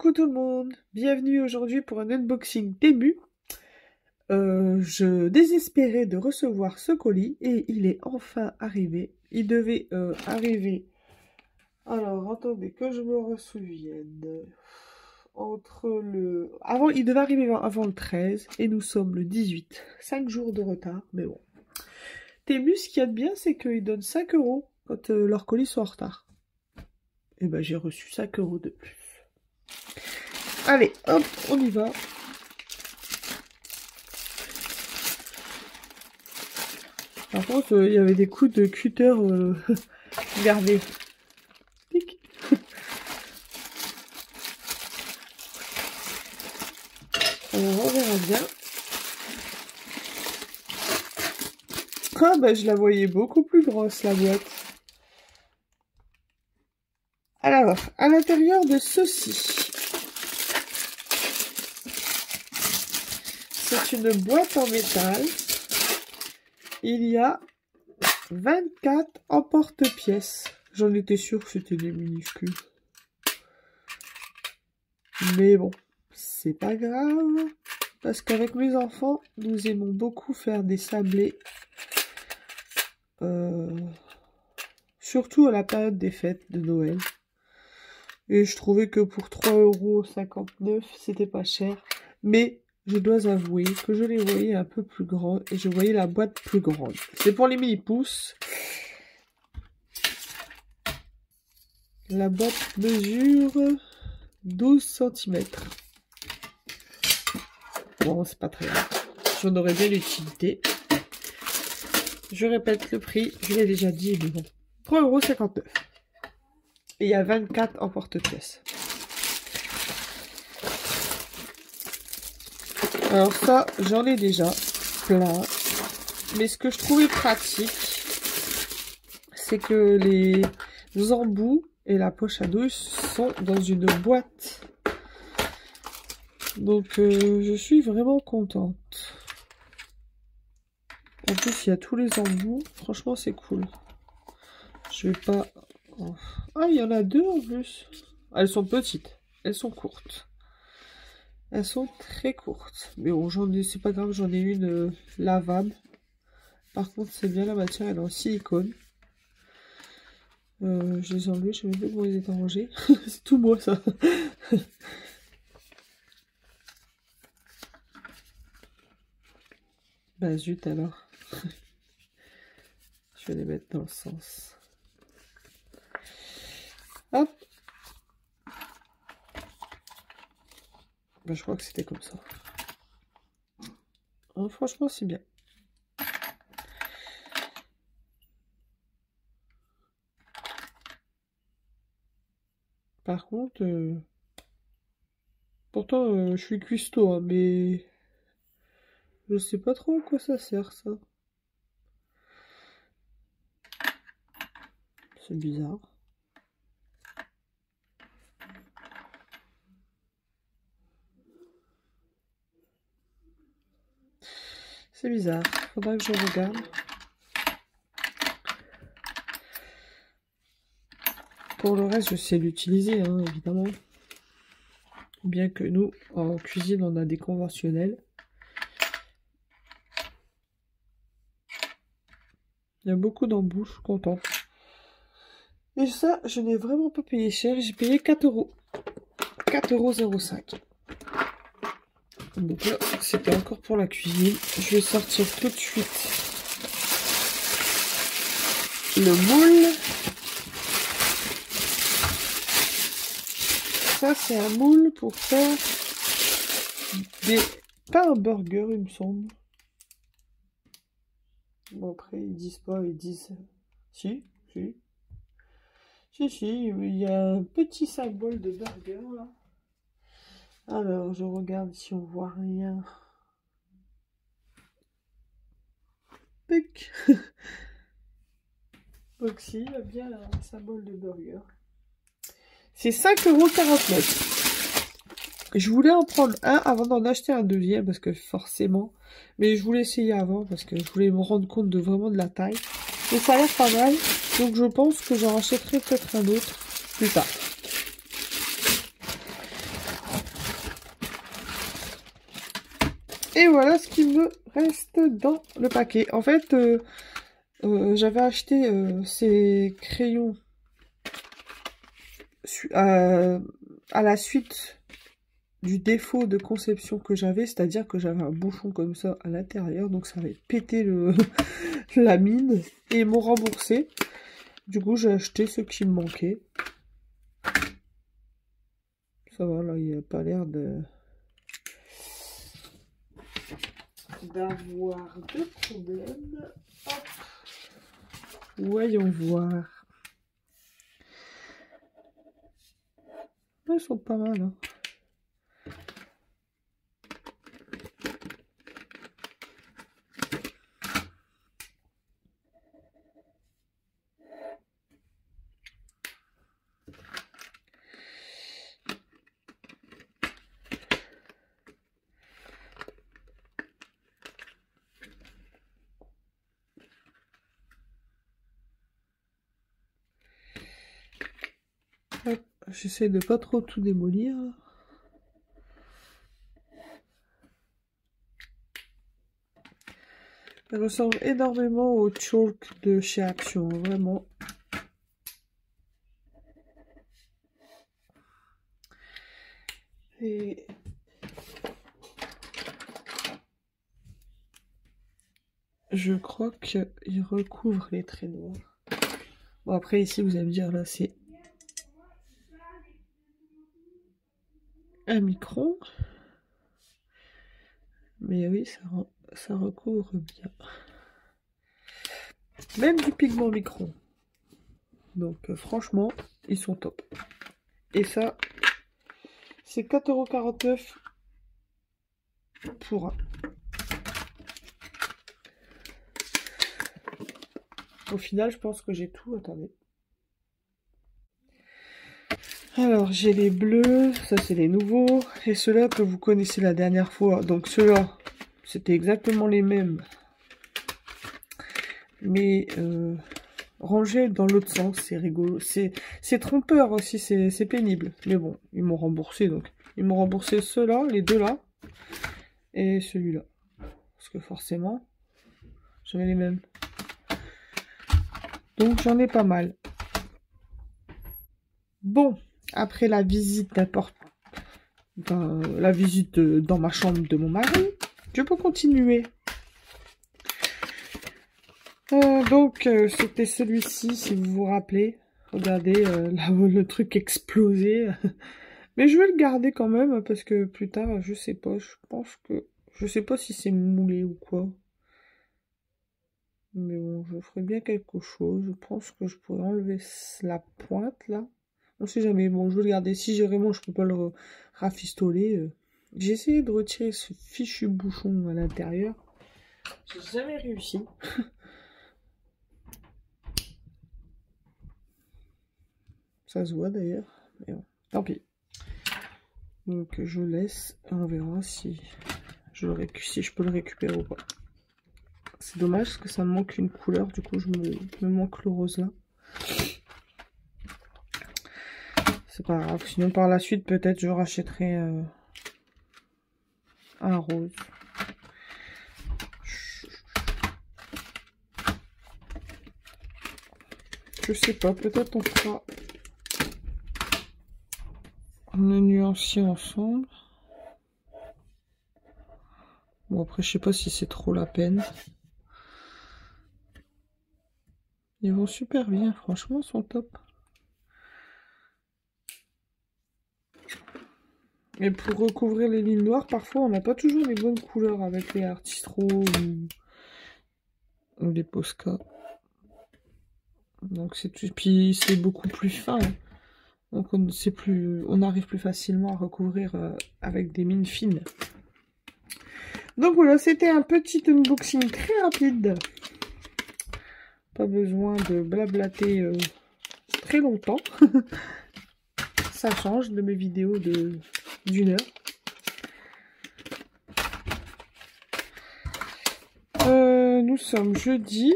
Coucou tout le monde, bienvenue aujourd'hui pour un unboxing Temu. Je désespérais de recevoir ce colis et il est enfin arrivé. Il devait arriver, alors attendez que je me ressouvienne, il devait arriver avant le 13 et nous sommes le 18. 5 jours de retard, mais bon. Temu, ce qu'il y a de bien, c'est qu'ils donnent 5 € quand leurs colis sont en retard. Et ben j'ai reçu 5 € de plus. Allez, hop, on y va. Par contre, il y avait des coups de cutter regardez. Tic. Alors, on verra bien. Ah, bah, je la voyais beaucoup plus grosse, la boîte. Alors, à l'intérieur de ceci, c'est une boîte en métal. Il y a 24 emporte-pièces. J'en étais sûre que c'était des minuscules. Mais bon, c'est pas grave. Parce qu'avec mes enfants, nous aimons beaucoup faire des sablés. Surtout à la période des fêtes de Noël. Et je trouvais que pour 3,59 €, c'était pas cher. Mais je dois avouer que je les voyais un peu plus grands et je voyais la boîte plus grande. C'est pour les mini-pouces. La boîte mesure 12 cm. Bon, c'est pas très grave. J'en aurais bien l'utilité. Je répète le prix, je l'ai déjà dit, mais bon. 3,59 €. Et il y a 24 emporte-pièces. Alors ça, j'en ai déjà plein. Mais ce que je trouvais pratique, c'est que les embouts et la poche à douche sont dans une boîte. Donc je suis vraiment contente. En plus, il y a tous les embouts. Franchement, c'est cool. Je vais pas... Ah, il y en a deux en plus. Elles sont petites. Elles sont courtes. Elles sont très courtes. Mais bon, c'est pas grave, j'en ai une lavable. Par contre, c'est bien la matière, elle est en silicone. Je les ai enlevées, je sais même pas comment ils étaient rangés. C'est tout moi, ça. Bah zut alors. Je vais les mettre dans le sens. Hop. Bah, je crois que c'était comme ça. Oh, franchement, c'est bien. Par contre, pourtant, je suis cuistot, hein, mais je sais pas trop à quoi ça sert, ça. C'est bizarre. C'est bizarre. Faudra que je regarde. Pour le reste, je sais l'utiliser, hein, évidemment. Bien que nous, en cuisine, on a des conventionnels. Il y a beaucoup d'embouts, je suis contente. Et ça, je n'ai vraiment pas payé cher. J'ai payé 4 €. 4,05 €. Donc là, c'était encore pour la cuisine. Je vais sortir tout de suite le moule. Ça, c'est un moule pour faire des... Pas un burger, il me semble. Bon, après, ils disent pas, ils disent... Si, il y a un petit symbole de burger, là. Alors, je regarde si on voit rien. Pic. Donc si, il y a bien un symbole de burger. C'est 5,49 €. Je voulais en prendre un avant d'en acheter un deuxième, parce que forcément... Mais je voulais essayer avant, parce que je voulais me rendre compte de vraiment de la taille. Et ça a l'air pas mal, donc je pense que j'en achèterai peut-être un autre plus tard. Et voilà ce qui me reste dans le paquet. En fait, j'avais acheté ces crayons à la suite du défaut de conception que j'avais, c'est-à-dire que j'avais un bouchon comme ça à l'intérieur, donc ça avait pété la mine, et ils m'ont remboursé. Du coup, j'ai acheté ce qui me manquait. Ça va, là, il n'y a pas l'air d'avoir de problème. Hop. Voyons voir. Ils sont pas mal, hein. J'essaie de pas trop tout démolir. Elle ressemble énormément au chalk de chez Action, vraiment. Et je crois qu'il recouvre les traits noirs. Bon, après, ici, vous allez me dire, là, c'est un micron. Mais oui, ça recouvre bien. Même du pigment micron. Donc, franchement, ils sont top. Et ça, c'est 4,49 € pour un. Au final, je pense que j'ai tout. Attendez. Alors, j'ai les bleus. Ça, c'est les nouveaux. Et ceux-là que vous connaissez la dernière fois. Donc, ceux-là, c'était exactement les mêmes. Mais rangés dans l'autre sens, c'est rigolo. C'est trompeur aussi, c'est pénible. Mais bon, ils m'ont remboursé. Donc, ils m'ont remboursé ceux-là, les deux-là. Et celui-là. Parce que forcément, j'avais les mêmes. Donc j'en ai pas mal. Bon, après la visite la visite dans ma chambre de mon mari, je peux continuer. Donc c'était celui-ci, si vous vous rappelez. Regardez, le truc explosé. Mais je vais le garder quand même, parce que plus tard, je sais pas, je sais pas si c'est moulé ou quoi. Mais bon, je ferai bien quelque chose. Je pense que je pourrais enlever la pointe, là. On sait jamais. Bon, je vais le garder. Si j'ai vraiment, je peux pas le rafistoler. J'ai essayé de retirer ce fichu bouchon à l'intérieur. J'ai jamais réussi. Ça se voit d'ailleurs. Mais bon, tant pis. Donc je laisse. On verra si je peux le récupérer ou pas. C'est dommage parce que ça me manque une couleur. Du coup, me manque le rose là. C'est pas grave. Sinon, par la suite, peut-être je rachèterai un rose. Je sais pas. Peut-être on fera un nuancier ensemble. Bon, après, je sais pas si c'est trop la peine. Ils vont super bien. Franchement, ils sont top. Et pour recouvrir les lignes noires, parfois on n'a pas toujours les bonnes couleurs avec les Artistro ou les Posca. Donc c'est tout. Puis c'est beaucoup plus fin. Donc on arrive plus facilement à recouvrir avec des mines fines. Donc voilà, c'était un petit unboxing très rapide. Pas besoin de blablater très longtemps. Ça change de mes vidéos d'une heure. Nous sommes jeudi.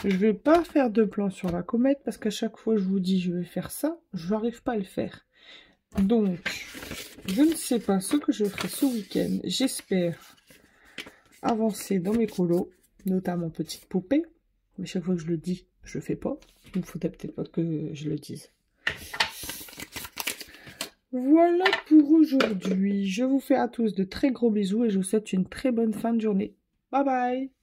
Je vais pas faire de plan sur la comète parce qu'à chaque fois je vous dis je vais faire ça, je n'arrive pas à le faire. Donc, je ne sais pas ce que je ferai ce week-end. J'espère avancer dans mes colos, notamment Petite Poupée. Mais chaque fois que je le dis, je le fais pas. Il ne faudrait peut-être pas que je le dise. Voilà pour aujourd'hui. Je vous fais à tous de très gros bisous et je vous souhaite une très bonne fin de journée. Bye bye!